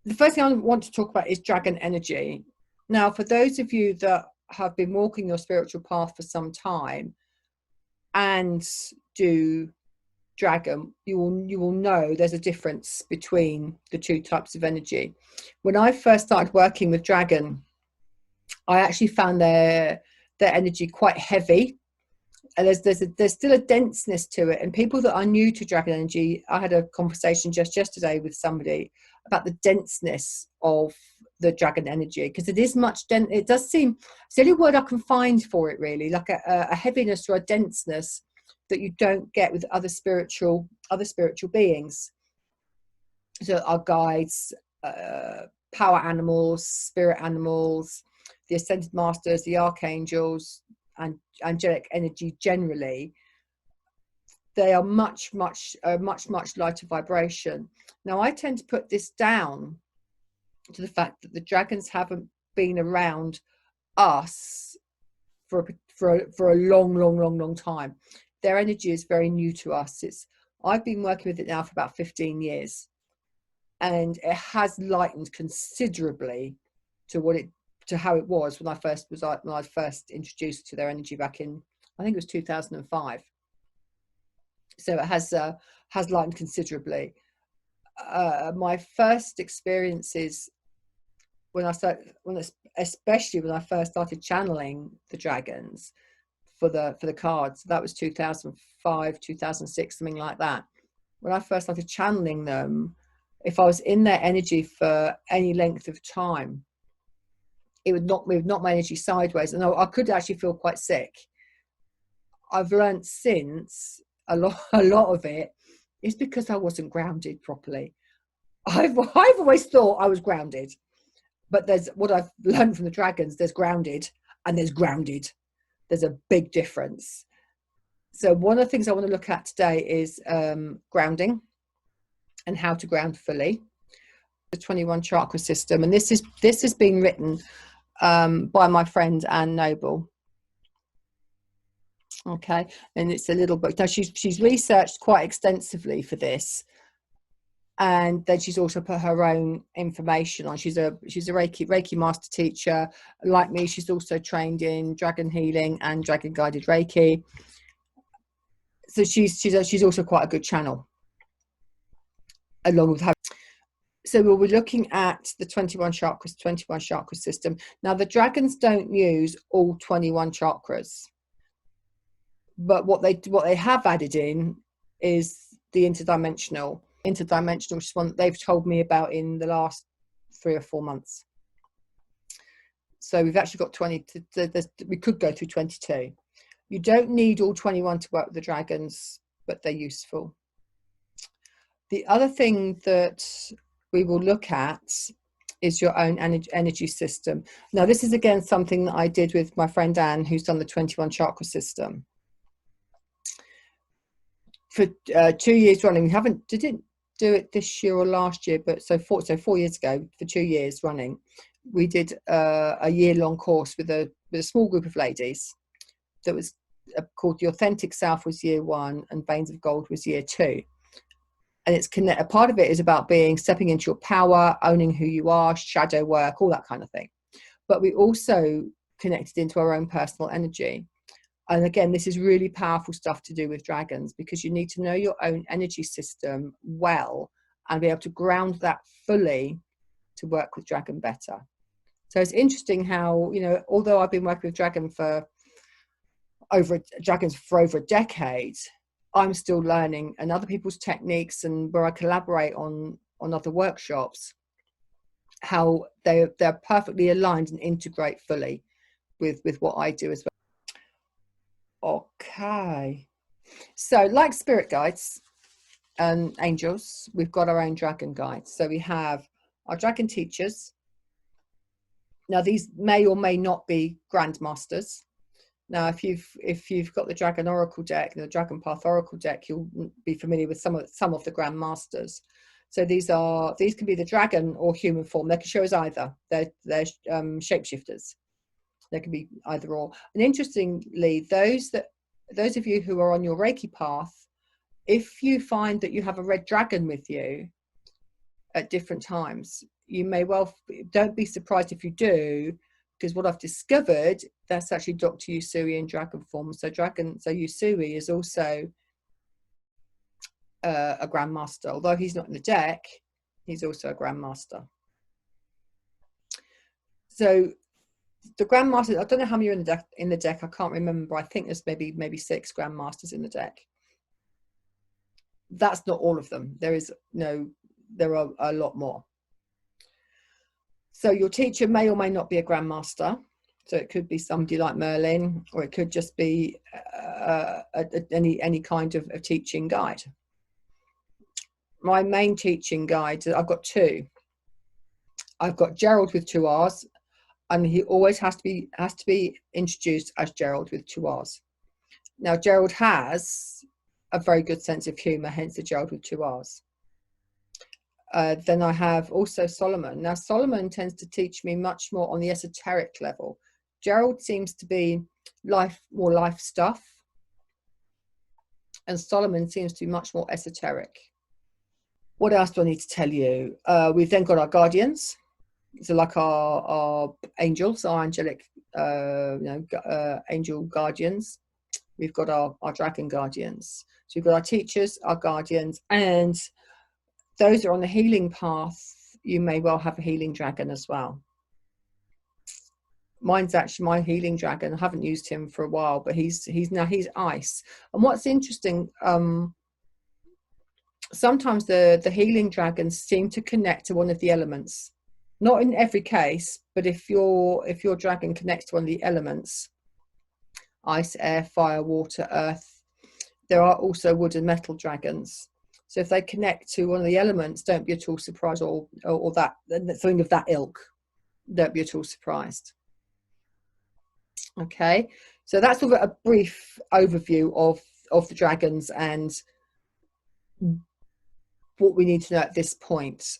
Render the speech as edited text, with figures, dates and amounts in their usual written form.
the first thing I want to talk about is dragon energy. Now, for those of you that have been walking your spiritual path for some time and do dragon, you will know there's a difference between the two types of energy. When I first started working with dragon, I actually found their energy quite heavy, and there's still a denseness to it. And people that are new to dragon energy, I had a conversation just yesterday with somebody about the denseness of the dragon energy, because it is much dense. It does seem, it's the only word I can find for it, really, like a heaviness or a denseness that you don't get with other spiritual beings. So our guides, power animals, spirit animals, the ascended masters, the archangels, and angelic energy generally, they are much lighter vibration. Now, I tend to put this down to the fact that the dragons haven't been around us for a long time. Their energy is very new to us. I've been working with it now for about 15 years, and it has lightened considerably to how it was when I was first introduced to their energy back in, I think it was 2005. So it has lightened considerably. My first experiences especially when I first started channeling the dragons for the cards, that was 2005, 2006, something like that. When I first started channeling them, if I was in their energy for any length of time, it would knock my energy sideways, and I could actually feel quite sick. I've learned since a lot of it is because I wasn't grounded properly. I've always thought I was grounded, but there's what I've learned from the dragons. There's grounded and there's grounded. There's a big difference. So one of the things I want to look at today is grounding and how to ground fully. The 21 chakra system, and this has been written by my friend Anne Noble. Okay, and it's a little book. Now she's researched quite extensively for this, and then she's also put her own information on. She's a Reiki master teacher. Like me, she's also trained in dragon healing and dragon guided Reiki. So she's also quite a good channel, along with her. So we'll be looking at the 21 chakra system. Now, the dragons don't use all 21 chakras, but what they have added in is the interdimensional, which is one that they've told me about in the last 3 or 4 months. So we've actually got 20. We could go through 22. You don't need all 21 to work with the dragons, but they're useful. The other thing that we will look at is your own energy system. Now, this is again something that I did with my friend Anne, who's done the 21 chakra system for 2 years running. We didn't do it this year or last year, but so 4 years ago, for 2 years running, we did a year-long course with a small group of ladies that was called The Authentic Self was year 1 and Veins of Gold was year 2. And a part of it is about stepping into your power, owning who you are, shadow work, all that kind of thing. But we also connected into our own personal energy. And again, this is really powerful stuff to do with dragons, because you need to know your own energy system well and be able to ground that fully to work with dragon better. So it's interesting how, although I've been working with dragons for over a decade, I'm still learning, and other people's techniques, and where I collaborate on other workshops, how they're perfectly aligned and integrate fully with what I do as well. Okay, so like spirit guides and angels, we've got our own dragon guides. So we have our dragon teachers. Now, these may or may not be grandmasters. Now, if you've got the Dragon Oracle deck and the Dragon Path Oracle deck, you'll be familiar with some of the Grand Masters. So these can be the dragon or human form. They can show us either. They're shapeshifters. They can be either or. And interestingly, those of you who are on your Reiki path, if you find that you have a red dragon with you, at different times. You may well, don't be surprised if you do, because what I've discovered, that's actually Dr. Usui in dragon form. So Usui is also a grandmaster. Although he's not in the deck, he's also a grandmaster. So the grandmasters, I don't know how many are in the deck. I can't remember. I think there's maybe 6 grandmasters in the deck. That's not all of them. There are a lot more. So your teacher may or may not be a grandmaster. So it could be somebody like Merlin, or it could just be any kind of teaching guide. My main teaching guide, I've got 2. I've got Gerald with 2 R's, and he always has to be introduced as Gerald with 2 R's. Now Gerald has a very good sense of humour, hence the Gerald with 2 R's. Then I have also Solomon. Now Solomon tends to teach me much more on the esoteric level. Gerald seems to be more life stuff, and Solomon seems to be much more esoteric. What else do I need to tell you? We've then got our guardians. So like our angels, our angelic angel guardians. We've got our dragon guardians. So we've got our teachers, our guardians, and those are on the healing path. You may well have a healing dragon as well. Mine's actually my healing dragon. I haven't used him for a while, but he's ice. And what's interesting, sometimes the healing dragons seem to connect to one of the elements. Not in every case, but if your dragon connects to one of the elements, ice, air, fire, water, earth, there are also wood and metal dragons. So if they connect to one of the elements, don't be at all surprised, or that something of that ilk. Don't be at all surprised. Okay, so that's sort of a brief overview of the dragons and what we need to know at this point.